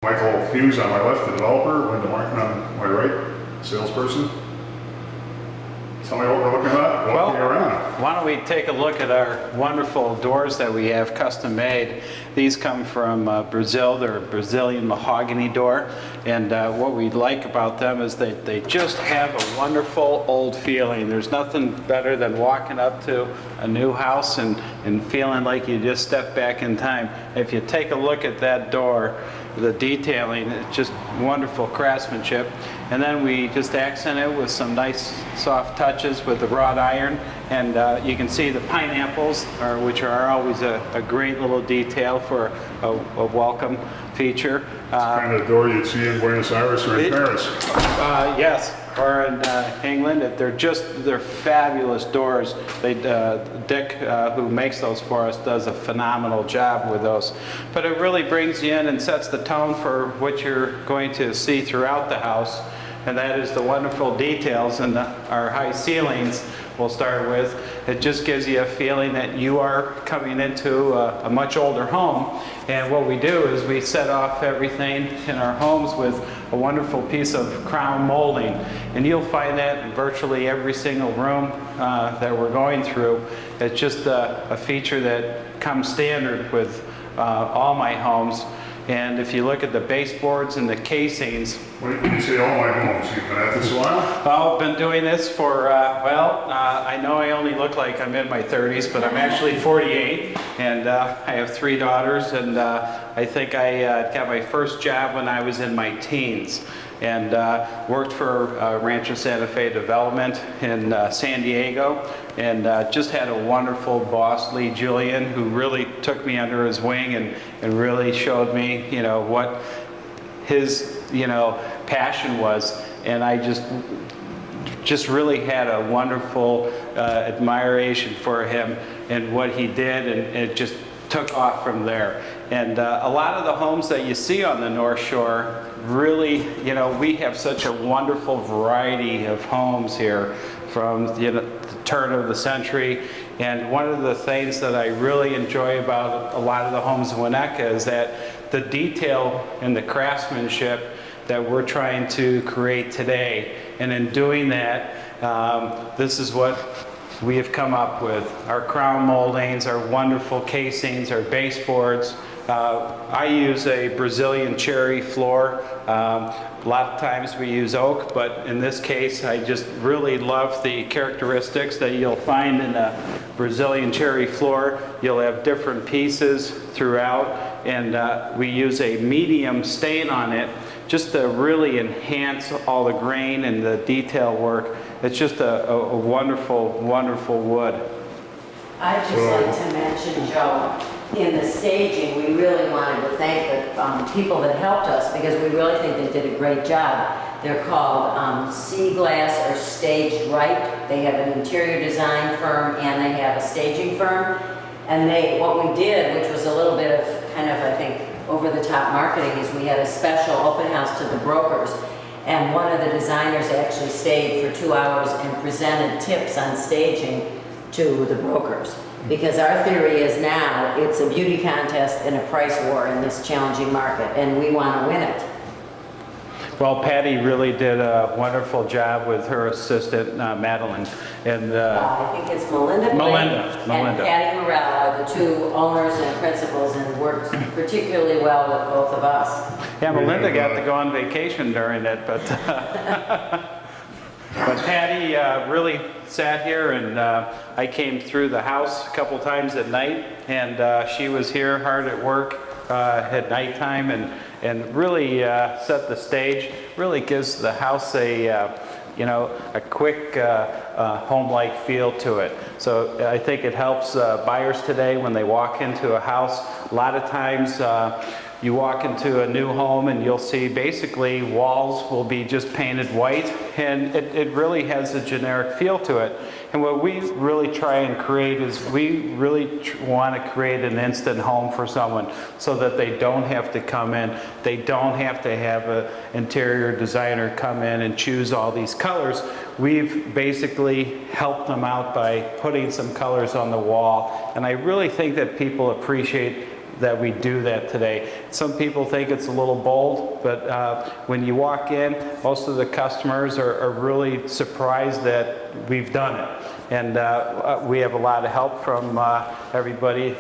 Michael Hughes on my left, the developer, Linda Martin on my right, salesperson. Tell me what we're looking at, walk me around. Why don't we take a look at our wonderful doors that we have custom made. These come from Brazil. They're a Brazilian mahogany door, and what we like about them is they just have a wonderful old feeling. There's nothing better than walking up to a new house and feeling like you just stepped back in time. If you take a look at that door, the detailing, it's just wonderful craftsmanship. And then we just accent it with some nice soft touches with the wrought iron. And you can see the pineapples, which are always a great little detail for a welcome feature. It's the kind of door you'd see in Buenos Aires or in Paris. Yes, or in England. They're fabulous doors. Dick, who makes those for us, does a phenomenal job with those. But it really brings you in and sets the tone for what you're going to see throughout the house. And that is the wonderful details and our high ceilings we'll start with. It just gives you a feeling that you are coming into a much older home. And what we do is we set off everything in our homes with a wonderful piece of crown molding. And you'll find that in virtually every single room that we're going through. It's just a feature that comes standard with all my homes. And if you look at the baseboards and the casings. When you say all my homes, you've been at this a while? Well, I've been doing this for, I know I only look like I'm in my 30s, but I'm actually 48. And I have 3 daughters, and I think I got my first job when I was in my teens. And worked for Rancho Santa Fe Development in San Diego, and just had a wonderful boss, Lee Julian, who really took me under his wing and really showed me, what his, passion was. And I just really had a wonderful admiration for him and what he did, and it just took off from there. And a lot of the homes that you see on the North Shore, really, we have such a wonderful variety of homes here from the turn of the century. And one of the things that I really enjoy about a lot of the homes in Winnetka is that the detail and the craftsmanship that we're trying to create today. And in doing that, this is what we have come up with. Our crown moldings, our wonderful casings, our baseboards. I use a Brazilian cherry floor. A lot of times we use oak, but in this case I just really love the characteristics that you'll find in a Brazilian cherry floor. You'll have different pieces throughout, and we use a medium stain on it just to really enhance all the grain and the detail work. It's just a wonderful, wonderful wood. I'd just like to mention, Joe, in the staging, we really wanted to thank the people that helped us, because we really think they did a great job. They're called Sea Glass or Staged Right. They have an interior design firm and they have a staging firm. And what we did, which was a little bit of kind of, I think, over-the-top marketing, is we had a special open house to the brokers. And one of the designers actually stayed for 2 hours and presented tips on staging to the brokers. Because our theory is now it's a beauty contest and a price war in this challenging market, and we want to win it. Well, Patty really did a wonderful job with her assistant, Madeline. And I think it's Melinda and Patty Morell are the 2 owners and principals, and worked particularly well with both of us. Yeah, Melinda got to go on vacation during it, but but Patty really sat here, and I came through the house a couple times at night, and she was here hard at work at nighttime, and really set the stage. Really gives the house a quick home-like feel to it. So I think it helps buyers today when they walk into a house. A lot of times you walk into a new home and you'll see basically walls will be just painted white, and it really has a generic feel to it. And what we really try and create is we really want to create an instant home for someone, so that they don't have to come in, they don't have to have an interior designer come in and choose all these colors. We've basically helped them out by putting some colors on the wall, and I really think that people appreciate that we do that today. Some people think it's a little bold, but when you walk in, most of the customers are really surprised that we've done it. And we have a lot of help from everybody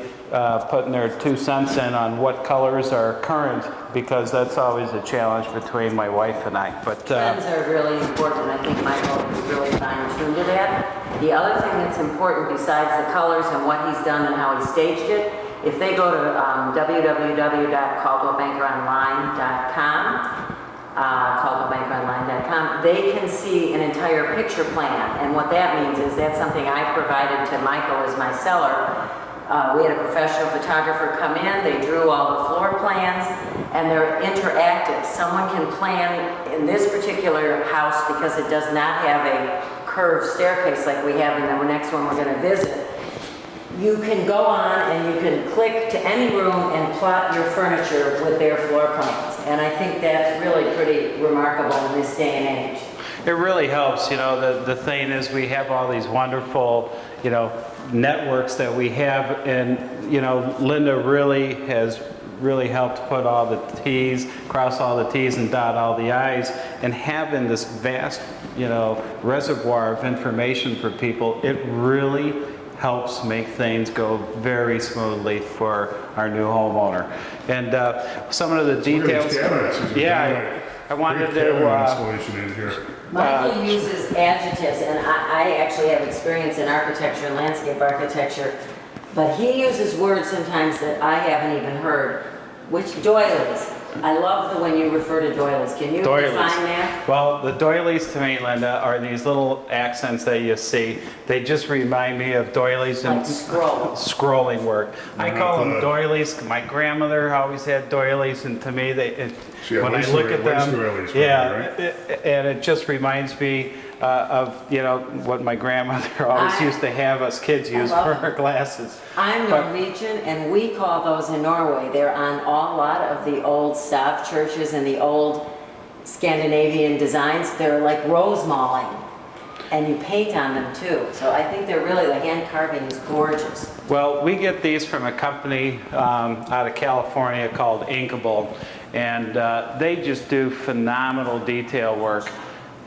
putting their 2 cents in on what colors are current, because that's always a challenge between my wife and I. But trends are really important. I think Michael is really fine-tuned to that. The other thing that's important besides the colors and what he's done and how he staged it, if they go to www.caldwellbankeronline.com, caldwellbankeronline.com, they can see an entire picture plan. And what that means is that's something I provided to Michael as my seller. We had a professional photographer come in, they drew all the floor plans, and they're interactive. Someone can plan in this particular house, because it does not have a curved staircase like we have in the next one we're going to visit. You can go on and you can click to any room and plot your furniture with their floor plans. And I think that's really pretty remarkable in this day and age. it really helps. You know, the thing is, we have all these wonderful, you know, networks that we have, and, you know, Linda really has helped put all the T's, cross all the T's and dot all the I's, and having this vast, you know, reservoir of information for people, it really helps make things go very smoothly for our new homeowner. And some of the details, yeah, I wanted to installation in here. Michael uses adjectives, and I actually have experience in architecture and landscape architecture, but he uses words sometimes that I haven't even heard, which doilies. I love when you refer to doilies. Can you define that? Well, the doilies to me, Linda, are these little accents that you see. They just remind me of doilies and scrolling work. I call them doilies. My grandmother always had doilies, and to me, when I look at them, and it just reminds me of, you know, what my grandmother always used to have us kids use for her glasses. I'm Norwegian, and we call those in Norway. They're on a lot of the old stav churches and the old Scandinavian designs. They're like rose mauling, and you paint on them too. So I think they're really, the hand carving is gorgeous. Well, we get these from a company out of California called Inkable, and they just do phenomenal detail work.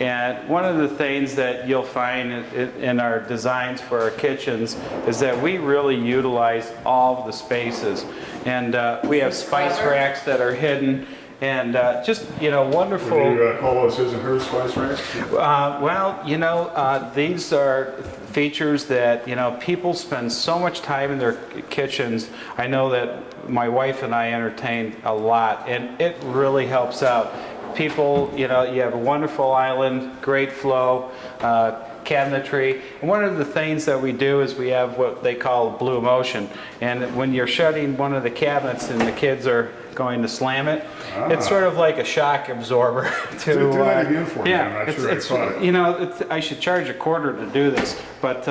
And one of the things that you'll find in our designs for our kitchens is that we really utilize all of the spaces. And we have spice racks that are hidden, and just, you know, wonderful. Would you call those his and hers spice racks? Well, you know, these are features that, you know, people spend so much time in their kitchens. I know that my wife and I entertain a lot, and it really helps out. People, you know, you have a wonderful island, great flow, cabinetry. And one of the things that we do is we have what they call blue motion. And when you're shutting one of the cabinets and the kids are going to slam it, it's sort of like a shock absorber. Do that again for me. I'm not sure I caught it. You know, I should charge $0.25 to do this, but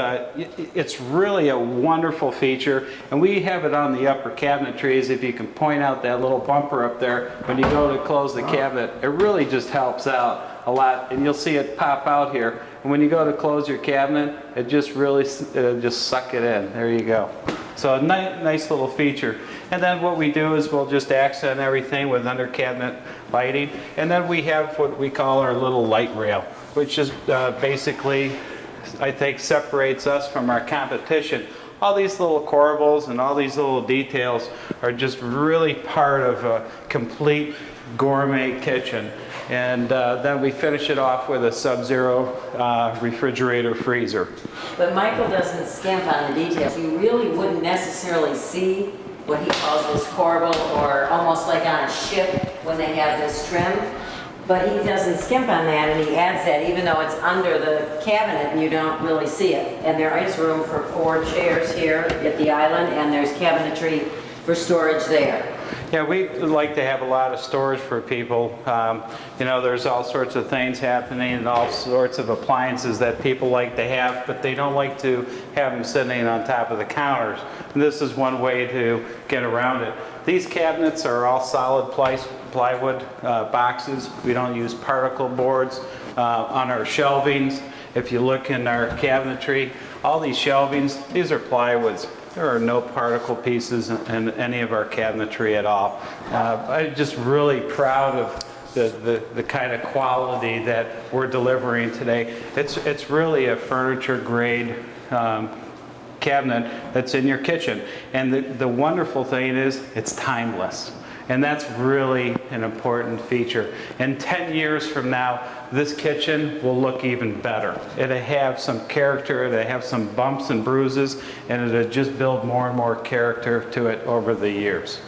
it's really a wonderful feature. And we have it on the upper cabinetries. If you can point out that little bumper up there, when you go to close the cabinet, it really just helps out a lot. And you'll see it pop out here. And when you go to close your cabinet, it just really just suck it in. There you go. So a nice little feature. And then what we do is we'll just accent everything with under cabinet lighting. And then we have what we call our little light rail, which is basically, I think, separates us from our competition. All these little corbels and all these little details are just really part of a complete gourmet kitchen. And then we finish it off with a sub-zero refrigerator freezer. But Michael doesn't skimp on the details. You really wouldn't necessarily see what he calls this corbel, or almost like on a ship when they have this trim. But he doesn't skimp on that, and he adds that even though it's under the cabinet and you don't really see it. And there is room for 4 chairs here at the island, and there's cabinetry for storage there. Yeah, we like to have a lot of storage for people. You know, there's all sorts of things happening and all sorts of appliances that people like to have, but they don't like to have them sitting on top of the counters. And this is one way to get around it. These cabinets are all solid plywood boxes. We don't use particle boards on our shelvings. If you look in our cabinetry, all these shelvings, these are plywoods. There are no particle pieces in any of our cabinetry at all. I'm just really proud of the kind of quality that we're delivering today. It's really a furniture grade cabinet that's in your kitchen. And the wonderful thing is it's timeless. And that's really an important feature. And 10 years from now, this kitchen will look even better. It'll have some character, it'll have some bumps and bruises, and it'll just build more and more character to it over the years.